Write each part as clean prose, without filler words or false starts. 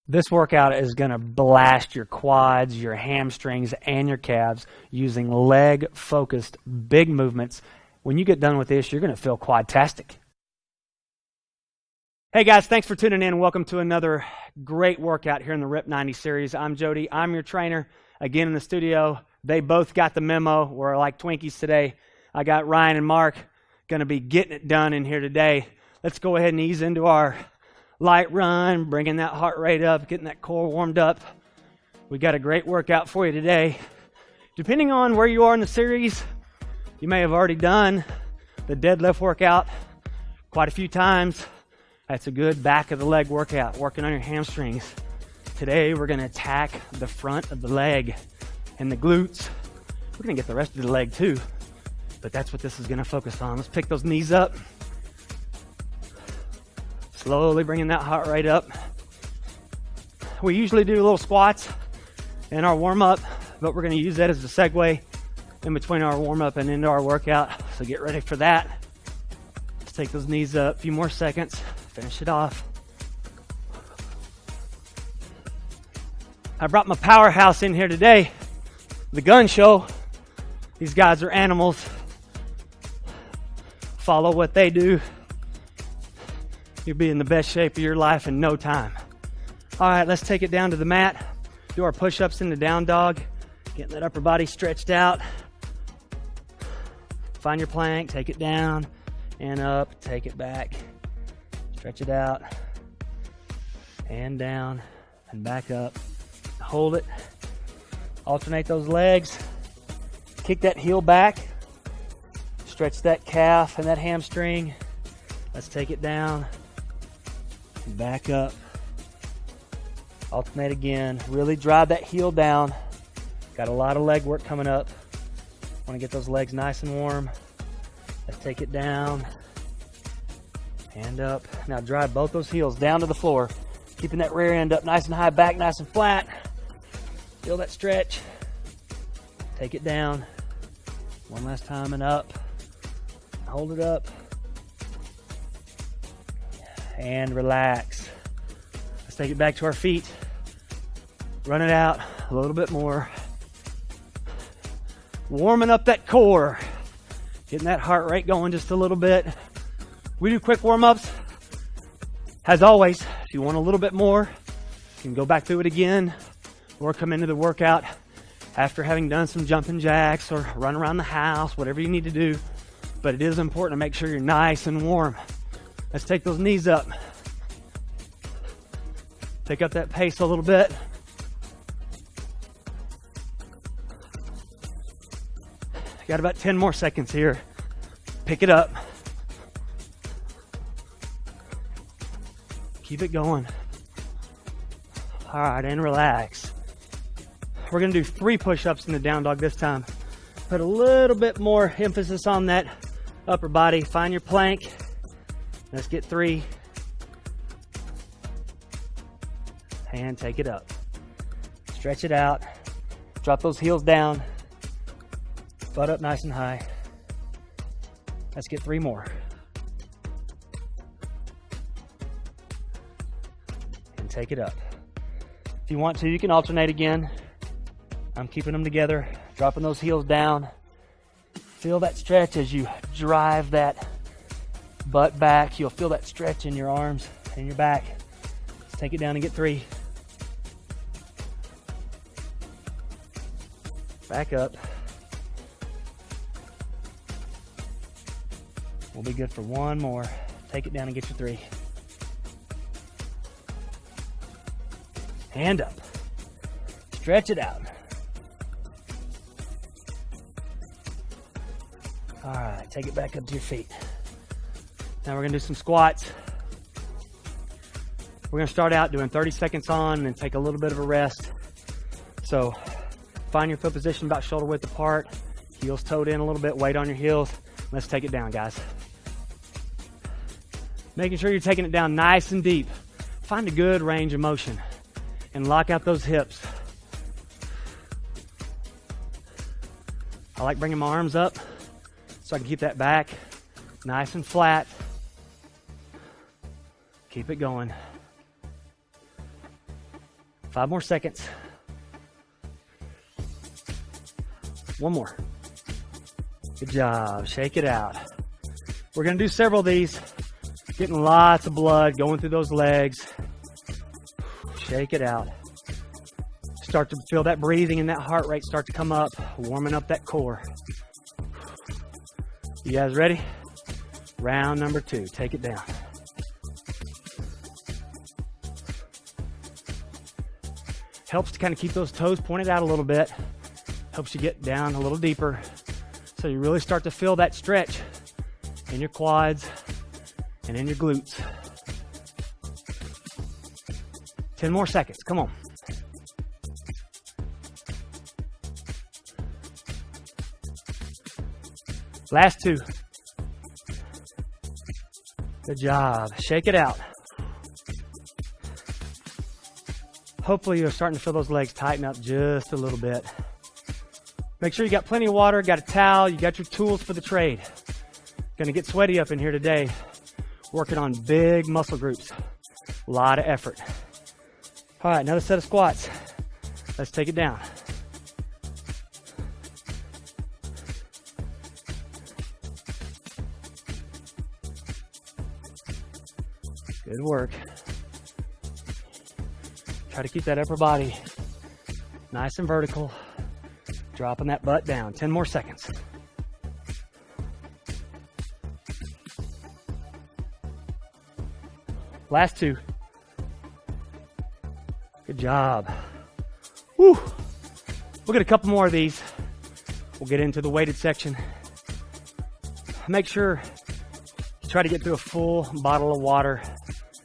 This workout is going to blast your quads, your hamstrings, and your calves using leg-focused big movements. When you get done with this, you're going to feel quadtastic. Hey guys, thanks for tuning in. Welcome to another great workout here in the RIP 90 series. I'm Jody. I'm your trainer. Again in the studio. They both got the memo. We're like Twinkies today. I got Ryan and Mark going to be getting it done in here today. Let's go ahead and ease into our light run, bringing that heart rate up, getting that core warmed up. We got a great workout for you today. Depending on where you are in the series, you may have already done the deadlift workout quite a few times. That's a good back of the leg workout, working on your hamstrings. Today we're going to attack the front of the leg and the glutes. We're going to get the rest of the leg too, but that's what this is going to focus on. Let's pick those knees up. Slowly bringing that heart rate up. We usually do little squats in our warm-up, but we're going to use that as a segue in between our warm-up and into our workout. So get ready for that. Let's take those knees up. A few more seconds. Finish it off. I brought my powerhouse in here today. The gun show. These guys are animals. Follow what they do. You'll be in the best shape of your life in no time. All right, let's take it down to the mat. Do our push-ups in the down dog. Getting that upper body stretched out. Find your plank, take it down and up, take it back. Stretch it out and down and back up. Hold it. Alternate those legs. Kick that heel back. Stretch that calf and that hamstring. Let's take it down. Back up. Alternate again. Really drive that heel down. Got a lot of leg work coming up. Want to get those legs nice and warm. Let's take it down and up. Now drive both those heels down to the floor. Keeping that rear end up nice and high, back nice and flat. Feel that stretch. Take it down. One last time and up. Hold it up. And relax. Let's take it back to our feet. Run it out a little bit more. Warming up that core. Getting that heart rate going just a little bit. We do quick warm-ups. As always, if you want a little bit more, you can go back through it again or come into the workout after having done some jumping jacks or run around the house, whatever you need to do. But it is important to make sure you're nice and warm. Let's take those knees up. Pick up that pace a little bit. Got about 10 more seconds here. Pick it up. Keep it going. All right, and relax. We're gonna do 3 push-ups in the down dog this time. Put a little bit more emphasis on that upper body. Find your plank. Let's get 3. And take it up. Stretch it out. Drop those heels down. Butt up nice and high. Let's get 3 more. And take it up. If you want to, you can alternate again. I'm keeping them together. Dropping those heels down. Feel that stretch as you drive that butt back. You'll feel that stretch in your arms and your back. Let's take it down and get 3. Back up. We'll be good for 1 more. Take it down and get your 3. Hand up. Stretch it out. All right, take it back up to your feet. Now we're gonna do some squats. We're gonna start out doing 30 seconds on and then take a little bit of a rest. So find your foot position about shoulder width apart. Heels toed in a little bit, weight on your heels. Let's take it down, guys. Making sure you're taking it down nice and deep. Find a good range of motion and lock out those hips. I like bringing my arms up so I can keep that back nice and flat. Keep it going. 5 more seconds. 1 more. Good job. Shake it out. We're going to do several of these. Getting lots of blood going through those legs. Shake it out. Start to feel that breathing and that heart rate start to come up, warming up that core. You guys ready? Round number 2. Take it down. Helps to kind of keep those toes pointed out a little bit. Helps you get down a little deeper. So you really start to feel that stretch in your quads and in your glutes. 10 more seconds. Come on. Last 2. Good job. Shake it out. Hopefully you're starting to feel those legs tighten up just a little bit. Make sure you got plenty of water, got a towel, you got your tools for the trade. Gonna get sweaty up in here today, working on big muscle groups. A lot of effort. All right, another set of squats. Let's take it down. Good work. Try to keep that upper body nice and vertical. Dropping that butt down. 10 more seconds. Last 2. Good job. Woo. We'll get a couple more of these. We'll get into the weighted section. Make sure you try to get through a full bottle of water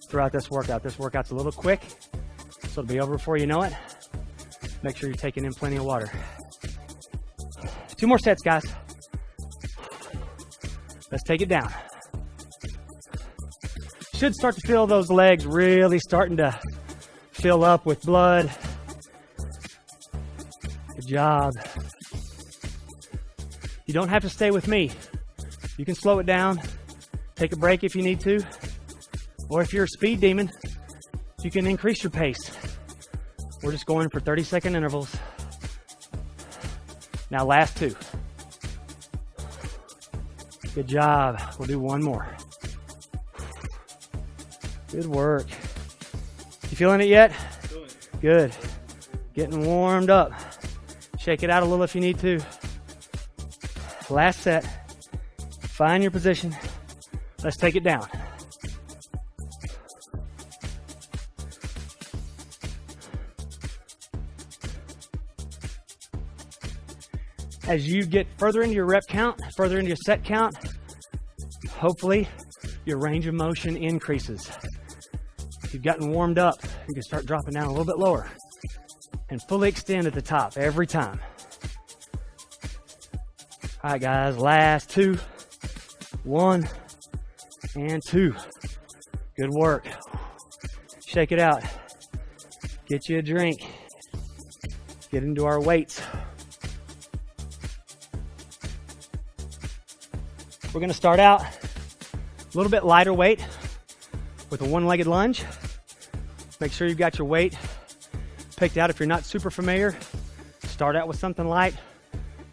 throughout this workout. This workout's a little quick, so it'll be over before you know it. Make sure you're taking in plenty of water. 2 more sets, guys. Let's take it down. Should start to feel those legs really starting to fill up with blood. Good job. You don't have to stay with me. You can slow it down, take a break if you need to, or if you're a speed demon, you can increase your pace. We're just going for 30-second intervals. Now last 2. Good job. We'll do 1 more. Good work. You feeling it yet? Good. Getting warmed up. Shake it out a little if you need to. Last set. Find your position. Let's take it down. As you get further into your rep count, further into your set count, hopefully your range of motion increases. If you've gotten warmed up, you can start dropping down a little bit lower and fully extend at the top every time. All right, guys, last 2, 1, and 2. Good work. Shake it out. Get you a drink. Get into our weights. We're going to start out a little bit lighter weight with a 1-legged lunge. Make sure you've got your weight picked out. If you're not super familiar, start out with something light.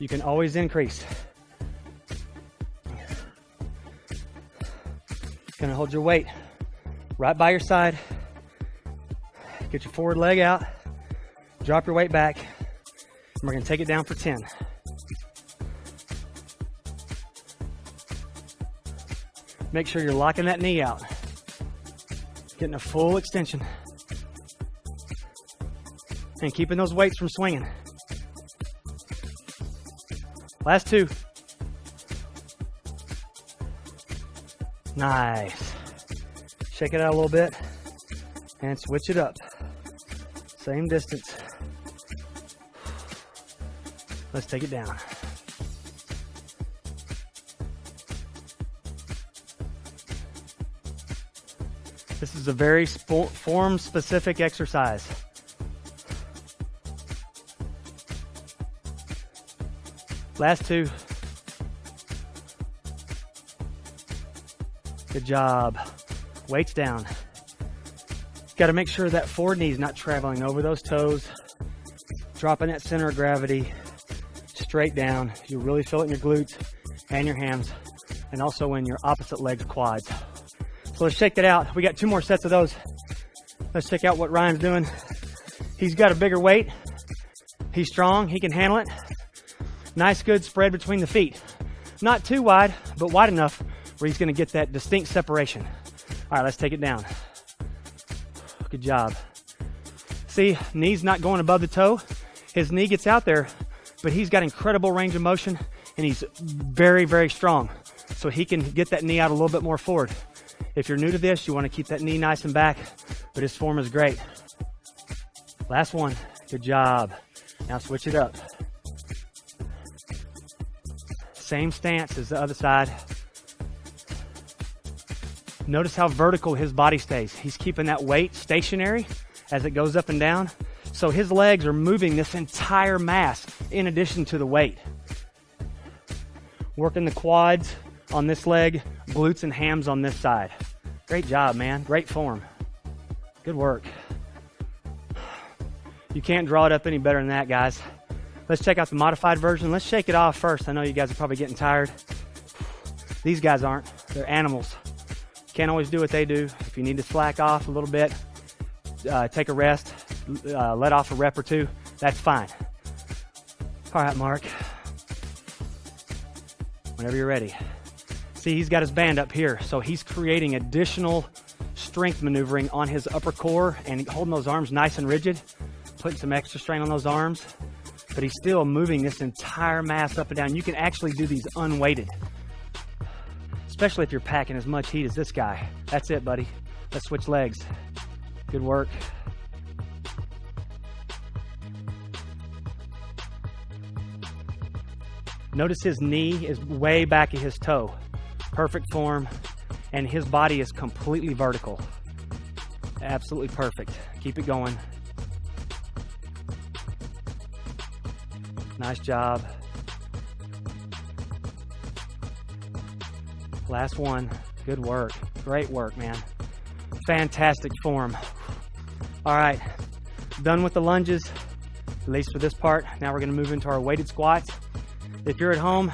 You can always increase. Going to hold your weight right by your side. Get your forward leg out. Drop your weight back. And we're going to take it down for 10. Make sure you're locking that knee out. Getting a full extension. And keeping those weights from swinging. Last 2. Nice. Shake it out a little bit and switch it up. Same distance. Let's take it down. This is a very form-specific exercise. Last 2. Good job. Weights down. Got to make sure that forward knee is not traveling over those toes, dropping that center of gravity straight down. You really feel it in your glutes and your hams, and also in your opposite leg's quads. So let's shake that out. We got 2 more sets of those. Let's check out what Ryan's doing. He's got a bigger weight. He's strong. He can handle it. Nice, good spread between the feet. Not too wide, but wide enough where he's going to get that distinct separation. All right, let's take it down. Good job. See, knee's not going above the toe. His knee gets out there, but he's got incredible range of motion, and he's very, very strong. So he can get that knee out a little bit more forward. If you're new to this, you want to keep that knee nice and back, but his form is great. Last one. Good job. Now switch it up. Same stance as the other side. Notice how vertical his body stays. He's keeping that weight stationary as it goes up and down. So his legs are moving this entire mass in addition to the weight. Working the quads on this leg, glutes and hams on this side. Great job, man. Great form. Good work. You can't draw it up any better than that, guys. Let's check out the modified version. Let's shake it off first. I know you guys are probably getting tired. These guys aren't. They're animals. Can't always do what they do. If you need to slack off a little bit, take a rest, let off a rep or 2, that's fine. All right, Mark. Whenever you're ready. See, he's got his band up here, so he's creating additional strength maneuvering on his upper core and holding those arms nice and rigid, putting some extra strain on those arms, but he's still moving this entire mass up and down. You can actually do these unweighted, especially if you're packing as much heat as this guy. That's it, buddy. Let's switch legs. Good work. Notice his knee is way back at his toe. Perfect form, and his body is completely vertical. Absolutely perfect. Keep it going. Nice job. Last one. Good work. Great work, man. Fantastic form. All right, done with the lunges, at least for this part. Now we're gonna move into our weighted squats. If you're at home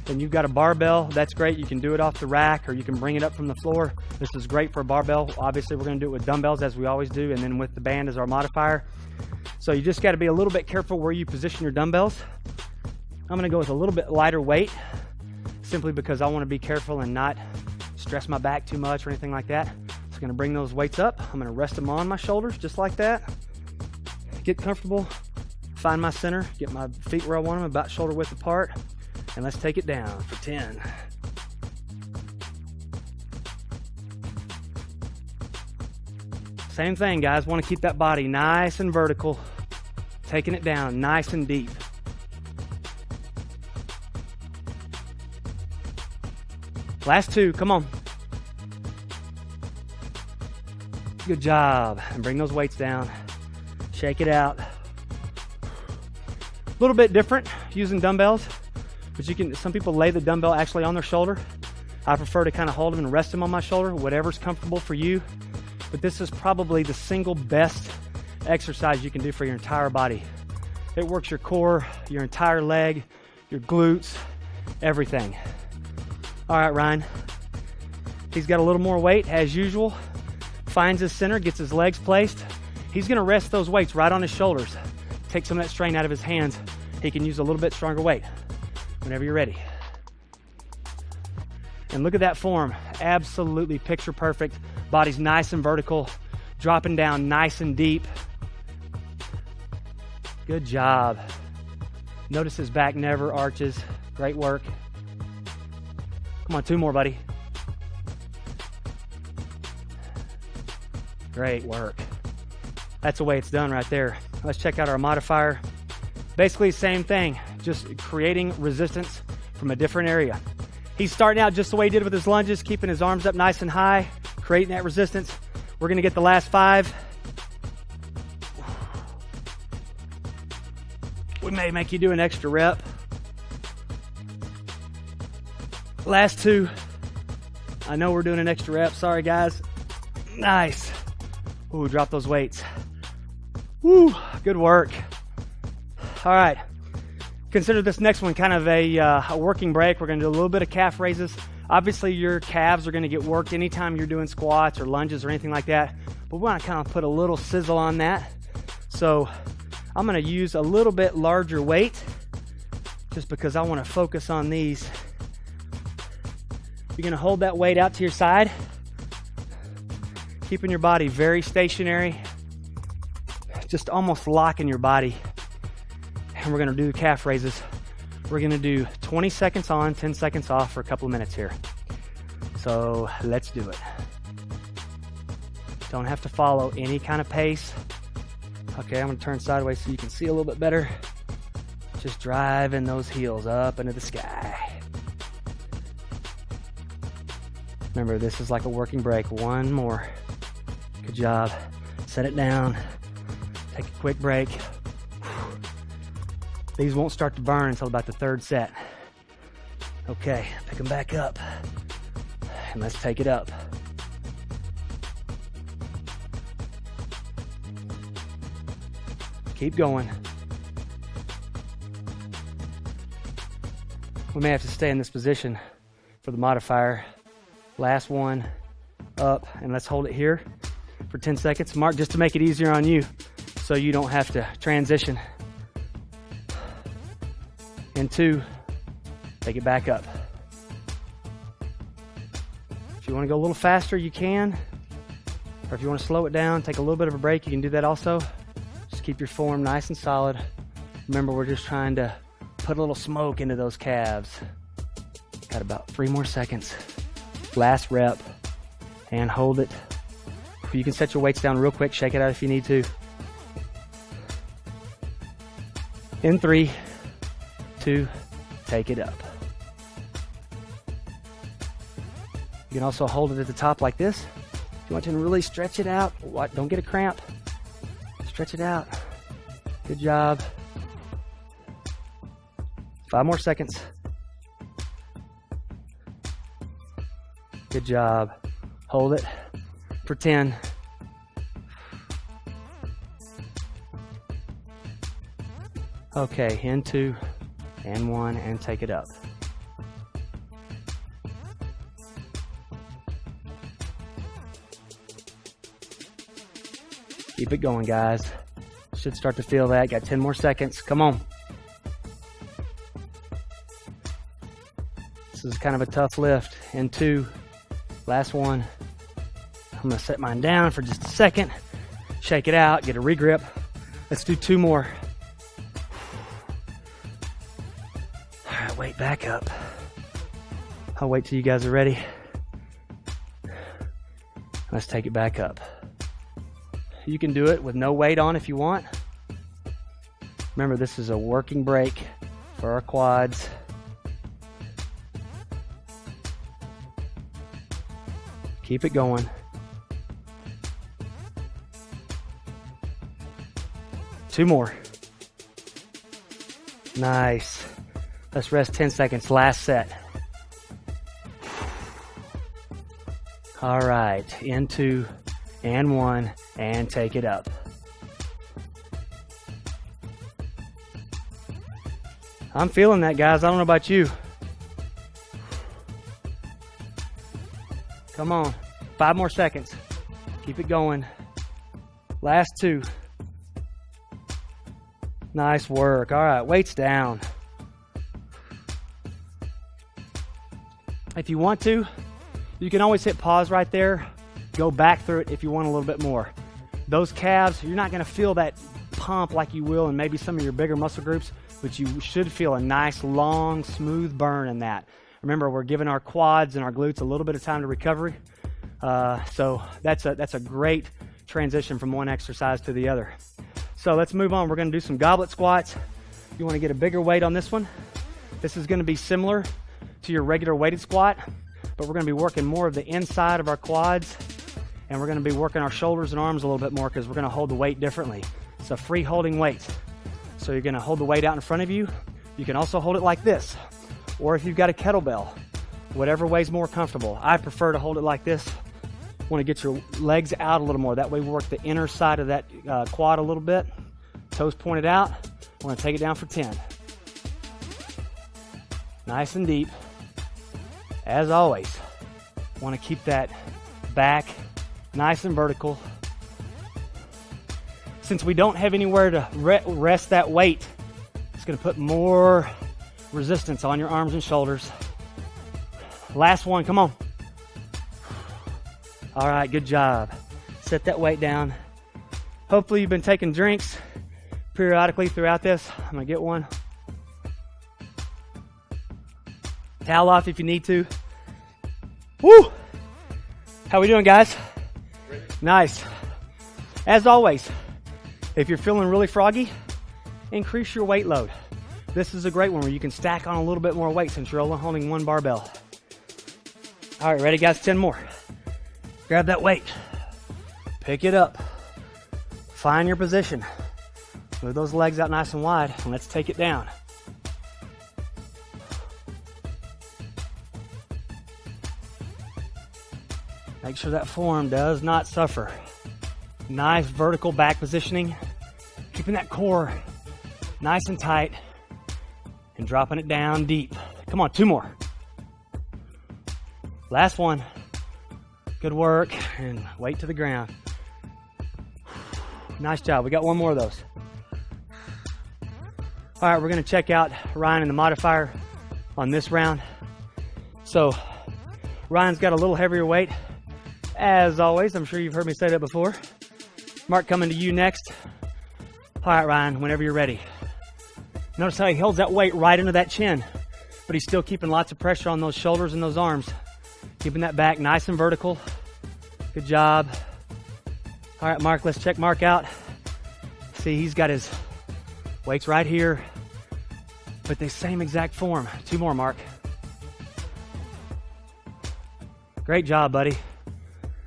and you've got a barbell, that's great. You can do it off the rack or you can bring it up from the floor. This is great for a barbell. Obviously, we're gonna do it with dumbbells as we always do, and then with the band as our modifier. So you just gotta be a little bit careful where you position your dumbbells. I'm gonna go with a little bit lighter weight, simply because I wanna be careful and not stress my back too much or anything like that. So I'm gonna bring those weights up. I'm gonna rest them on my shoulders just like that. Get comfortable, find my center, get my feet where I want them, about shoulder width apart, and let's take it down for 10. Same thing, guys. Want to keep that body nice and vertical, taking it down nice and deep. Last 2, come on. Good job. And bring those weights down. Shake it out. A little bit different using dumbbells, but you can, some people lay the dumbbell actually on their shoulder. I prefer to kind of hold them and rest them on my shoulder, whatever's comfortable for you. But this is probably the single best exercise you can do for your entire body. It works your core, your entire leg, your glutes, everything. All right, Ryan. He's got a little more weight as usual. Finds his center, gets his legs placed. He's gonna rest those weights right on his shoulders. Take some of that strain out of his hands. He can use a little bit stronger weight whenever you're ready. And look at that form. Absolutely picture perfect. Body's nice and vertical, dropping down nice and deep. Good job. Notice his back never arches. Great work. Come on, 2 more, buddy. Great work. That's the way it's done right there. Let's check out our modifier. Basically, same thing, just creating resistance from a different area. He's starting out just the way he did with his lunges, keeping his arms up nice and high, creating that resistance. We're gonna get the last 5. We may make you do an extra rep. Last 2. I know we're doing an extra rep, sorry guys. Nice. Ooh, drop those weights. Woo, good work. All right, consider this next one kind of a working break. We're gonna do a little bit of calf raises. Obviously your calves are gonna get worked anytime you're doing squats or lunges or anything like that, but we wanna kind of put a little sizzle on that. So I'm gonna use a little bit larger weight just because I wanna focus on these. You're gonna hold that weight out to your side, keeping your body very stationary, just almost locking your body. And we're gonna do the calf raises. We're gonna do 20 seconds on, 10 seconds off for a couple of minutes here. So let's do it. Don't have to follow any kind of pace. Okay, I'm gonna turn sideways so you can see a little bit better. Just driving those heels up into the sky. Remember, this is like a working break. One more. Good job. Set it down. Take a quick break. These won't start to burn until about the third set. Okay, pick them back up. And let's take it up. Keep going. We may have to stay in this position for the modifier. Last one, up, and let's hold it here for 10 seconds. Mark, just to make it easier on you so you don't have to transition. And 2, take it back up. If you want to go a little faster, you can. Or if you want to slow it down, take a little bit of a break, you can do that also. Just keep your form nice and solid. Remember, we're just trying to put a little smoke into those calves. Got about 3 more seconds. Last rep, and hold it. You can set your weights down real quick, shake it out if you need to. In 3, 2, take it up. You can also hold it at the top like this. If you want to really stretch it out, don't get a cramp. Stretch it out. Good job. 5 more seconds. Good job. Hold it for 10. Okay, in 2 and 1, and take it up. Keep it going, guys. Should start to feel that. Got 10 more seconds. Come on. This is kind of a tough lift. In 2, last one. I'm gonna set mine down for just a second. Shake it out, get a regrip. Let's do 2 more. All right, weight back up. I'll wait till you guys are ready. Let's take it back up. You can do it with no weight on if you want. Remember, this is a working break for our quads. Keep it going. 2 more. Nice. Let's rest 10 seconds. Last set. All right. In 2 and 1, and take it up. I'm feeling that, guys. I don't know about you. Come on. 5 more seconds. Keep it going. Last 2. Nice work. All right, weights down. If you want to, you can always hit pause right there. Go back through it if you want a little bit more. Those calves, you're not going to feel that pump like you will in maybe some of your bigger muscle groups, but you should feel a nice, long, smooth burn in that. Remember, we're giving our quads and our glutes a little bit of time to recovery. So that's a great transition from one exercise to the other. So let's move on. We're going to do some goblet squats. You want to get a bigger weight on this one. This is going to be similar to your regular weighted squat, but we're going to be working more of the inside of our quads, and we're going to be working our shoulders and arms a little bit more because we're going to hold the weight differently. It's a free holding weight. So you're going to hold the weight out in front of you. You can also hold it like this, or if you've got a kettlebell, whatever way's more comfortable. I prefer to hold it like this Want to get your legs out a little more. That way we work the inner side of that quad a little bit. Toes pointed out. We're going to take it down for 10. Nice and deep. As always, want to keep that back nice and vertical. Since we don't have anywhere to rest that weight, it's going to put more resistance on your arms and shoulders. Last one, come on. All right, good job. Set that weight down. Hopefully you've been taking drinks periodically throughout this. I'm gonna get one. Towel off if you need to. Woo! How we doing, guys? Great. Nice. As always, if you're feeling really froggy, increase your weight load. This is a great one where you can stack on a little bit more weight since you're only holding one barbell. All right, ready, guys? 10 more. Grab that weight. Pick it up. Find your position. Move those legs out nice and wide, and let's take it down. Make sure that forearm does not suffer. Nice vertical back positioning. Keeping that core nice and tight and dropping it down deep. Come on, 2 more. Last one. Good work, and weight to the ground. Nice job. We got 1 more of those. All right, we're going to check out Ryan and the modifier on this round. So Ryan's got a little heavier weight. As always, I'm sure you've heard me say that before. Mark, coming to you next. All right, Ryan, whenever you're ready. Notice how he holds that weight right into that chin, but he's still keeping lots of pressure on those shoulders and those arms. Keeping that back nice and vertical. Good job. All right, Mark, let's check Mark out. See, he's got his weights right here, but the same exact form. 2 more, Mark. Great job, buddy.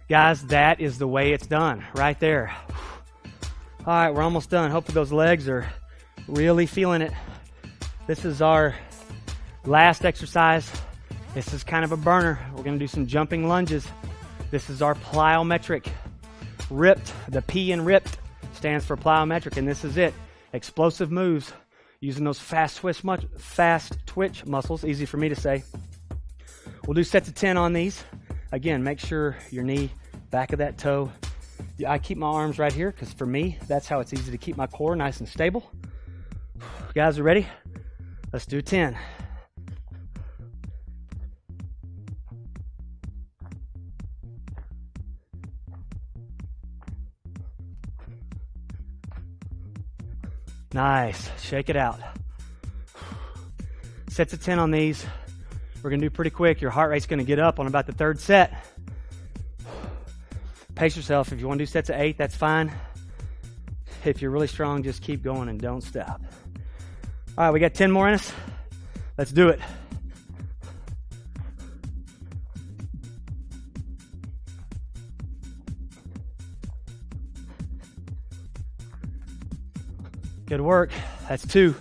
Guys, that is the way it's done, right there. All right, we're almost done. Hopefully those legs are really feeling it. This is our last exercise. This is kind of a burner. We're going to do some jumping lunges. This is our plyometric. Ripped, the P in ripped stands for plyometric, and this is it. Explosive moves using those fast twitch muscles. Easy for me to say. We'll do sets of 10 on these. Again, make sure your knee, back of that toe. I keep my arms right here because for me, that's how it's easy to keep my core nice and stable. You guys are ready? Let's do 10. Nice. Shake it out. Sets of 10 on these. We're going to do pretty quick. Your heart rate's going to get up on about the 3rd set. Pace yourself. If you want to do sets of 8, that's fine. If you're really strong, just keep going and don't stop. All right, we got 10 more in us. Let's do it. Good work. That's 2.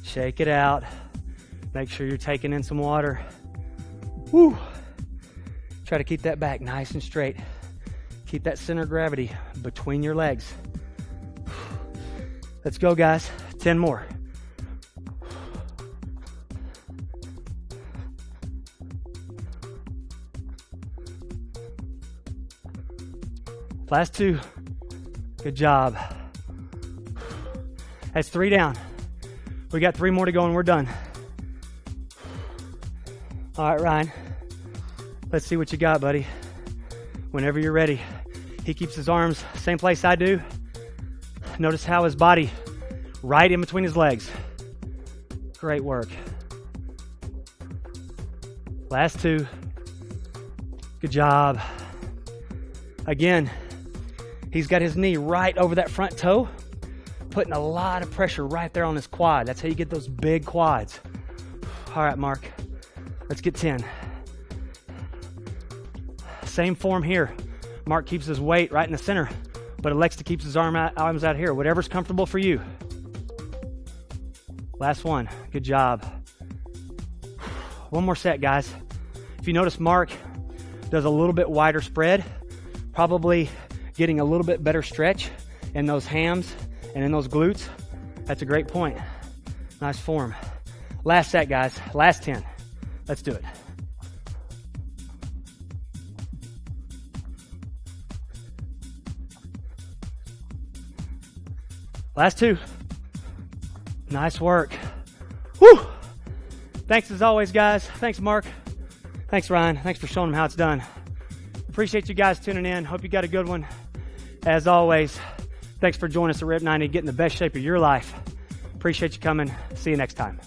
Shake it out. Make sure you're taking in some water. Woo. Try to keep that back nice and straight. Keep that center of gravity between your legs. Let's go, guys. 10 more. Last 2. Good job. That's 3 down. We got 3 more to go and we're done. All right, Ryan. Let's see what you got, buddy. Whenever you're ready. He keeps his arms same place I do. Notice how his body right in between his legs. Great work. Last 2. Good job. Again, he's got his knee right over that front toe, putting a lot of pressure right there on his quad. That's how you get those big quads. All right, Mark. Let's get 10. Same form here. Mark keeps his weight right in the center, but elects to keep his arms out here. Whatever's comfortable for you. Last one. Good job. 1 more set, guys. If you notice, Mark does a little bit wider spread, probably getting a little bit better stretch in those hams and in those glutes. That's a great point. Nice form. Last set, guys. Last 10. Let's do it. Last 2. Nice work. Whew. Thanks as always, guys. Thanks, Mark. Thanks, Ryan. Thanks for showing them how it's done. Appreciate you guys tuning in. Hope you got a good one. As always, thanks for joining us at Rip 90, getting the best shape of your life. Appreciate you coming. See you next time.